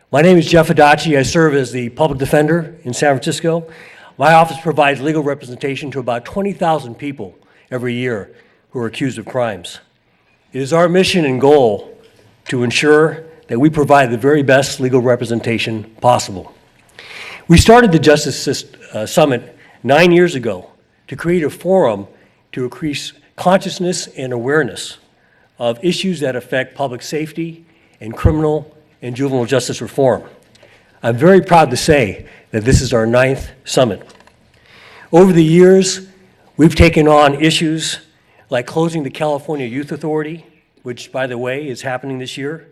My name is Jeff Adachi. I serve as the public defender in San Francisco. My office provides legal representation to about 20,000 people every year who are accused of crimes. It is our mission and goal to ensure that we provide the very best legal representation possible. We started the Justice Summit 9 years ago to create a forum to increase consciousness and awareness of issues that affect public safety and criminal and juvenile justice reform. I'm very proud to say that this is our 9th summit. Over the years, we've taken on issues like closing the California Youth Authority, which, by the way, is happening this year,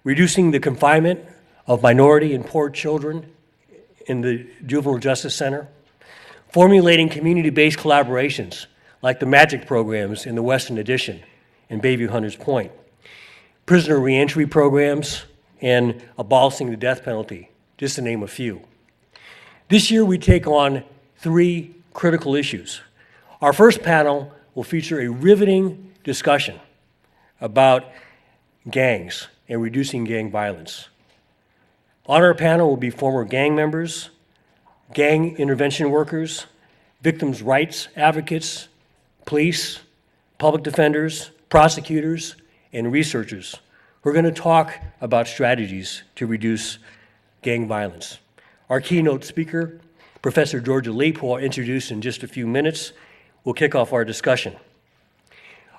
reducing the confinement of minority and poor children in the Juvenile Justice Center, formulating community-based collaborations like the MAGIC programs in the Western Addition and Bayview Hunters Point, prisoner reentry programs, and abolishing the death penalty, just to name a few. This year we take on 3 critical issues. Our first panel will feature a riveting discussion about gangs and reducing gang violence. On our panel will be former gang members, gang intervention workers, victims' rights advocates, police, public defenders, prosecutors, and researchers. We're going to talk about strategies to reduce gang violence. Our keynote speaker, Professor Georgia Leap, who I'll introduce in just a few minutes, will kick off our discussion.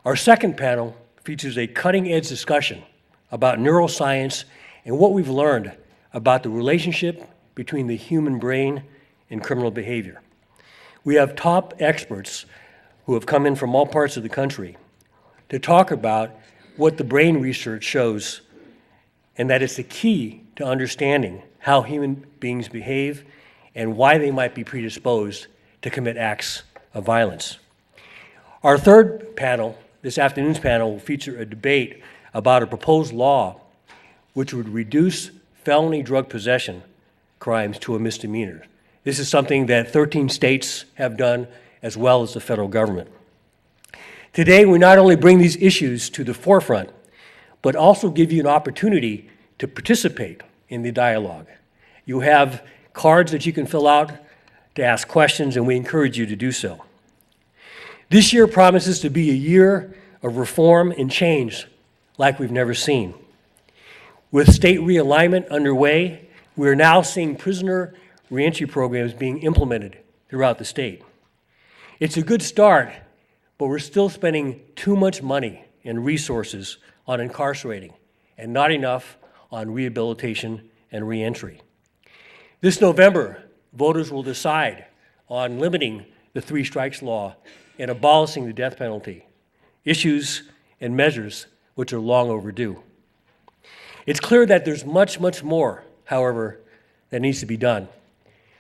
Our second panel features a cutting-edge discussion about neuroscience and what we've learned about the relationship between the human brain and criminal behavior. We have top experts who have come in from all parts of the country to talk about what the brain research shows, and that it's the key to understanding how human beings behave and why they might be predisposed to commit acts of violence. Our third panel, this afternoon's panel, will feature a debate about a proposed law which would reduce felony drug possession crimes to a misdemeanor. This is something that 13 states have done, as well as the federal government. Today, we not only bring these issues to the forefront, but also give you an opportunity to participate in the dialogue. You have cards that you can fill out to ask questions, and we encourage you to do so. This year promises to be a year of reform and change like we've never seen. With state realignment underway, we are now seeing prisoner reentry programs being implemented throughout the state. It's a good start, but we're still spending too much money and resources on incarcerating and not enough on rehabilitation and reentry. This November, voters will decide on limiting the 3 strikes law and abolishing the death penalty, issues and measures which are long overdue. It's clear that there's much, much more, however, that needs to be done.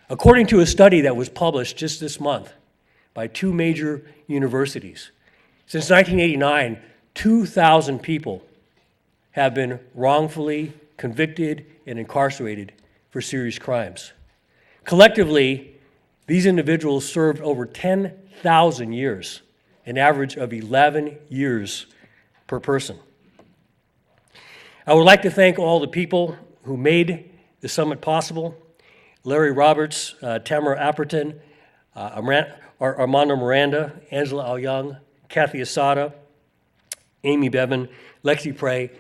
According to a study that was published just this month by 2 major universities, since 1989, 2,000 people have been wrongfully convicted and incarcerated for serious crimes. Collectively, these individuals served over 10,000 years, an average of 11 years per person. I would like to thank all the people who made the summit possible: Larry Roberts, Tamara Apperton, Armando Miranda, Angela Al-Young, Kathy Asada, Amy Bevan, Lexi Prey,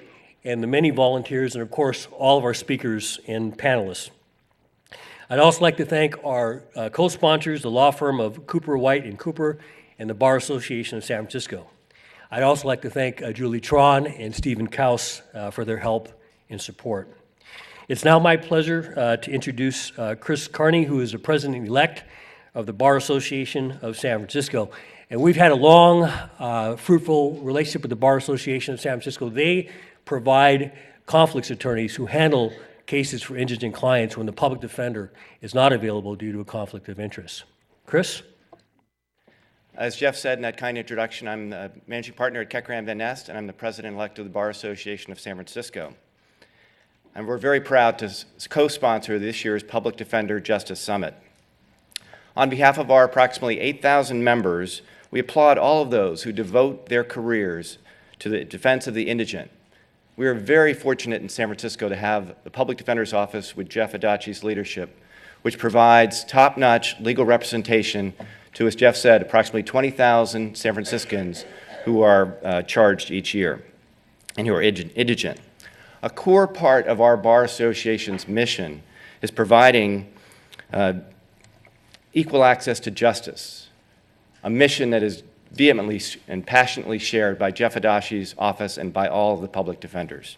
and the many volunteers, and of course, all of our speakers and panelists. I'd also like to thank our co-sponsors, the law firm of Cooper, White, and Cooper, and the Bar Association of San Francisco. I'd also like to thank Julie Tron and Stephen Kaus for their help and support. It's now my pleasure to introduce Chris Carney, who is the president-elect of the Bar Association of San Francisco. And we've had a long, fruitful relationship with the Bar Association of San Francisco. They provide conflicts attorneys who handle cases for indigent clients when the public defender is not available due to a conflict of interest. Chris? As Jeff said in that kind introduction, I'm the managing partner at Kekran Van Nest, and I'm the president-elect of the Bar Association of San Francisco. And we're very proud to co-sponsor this year's Public Defender Justice Summit. On behalf of our approximately 8,000 members, we applaud all of those who devote their careers to the defense of the indigent, We are very fortunate in San Francisco to have the Public Defender's Office with Jeff Adachi's leadership, which provides top-notch legal representation to, as Jeff said, approximately 20,000 San Franciscans who are charged each year and who are indigent. A core part of our Bar Association's mission is providing equal access to justice, a mission that is vehemently and passionately shared by Jeff Adachi's office and by all of the public defenders.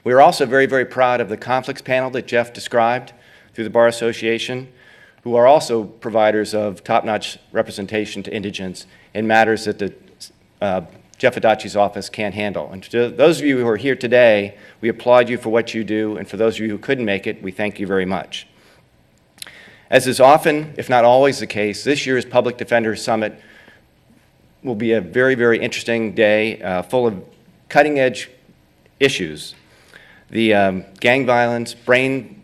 We are also very, very proud of the conflicts panel that Jeff described through the Bar Association, who are also providers of top-notch representation to indigents in matters that the Jeff Adachi's office can't handle. And to those of you who are here today, we applaud you for what you do, and for those of you who couldn't make it, we thank you very much. As is often, if not always the case, this year's Public Defender Summit will be a very, very interesting day full of cutting-edge issues. The gang violence, brain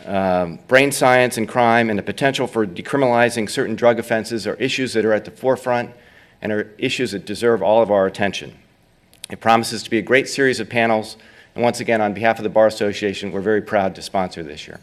science and crime, and the potential for decriminalizing certain drug offenses are issues that are at the forefront and are issues that deserve all of our attention. It promises to be a great series of panels, and once again, on behalf of the Bar Association, we're very proud to sponsor this year.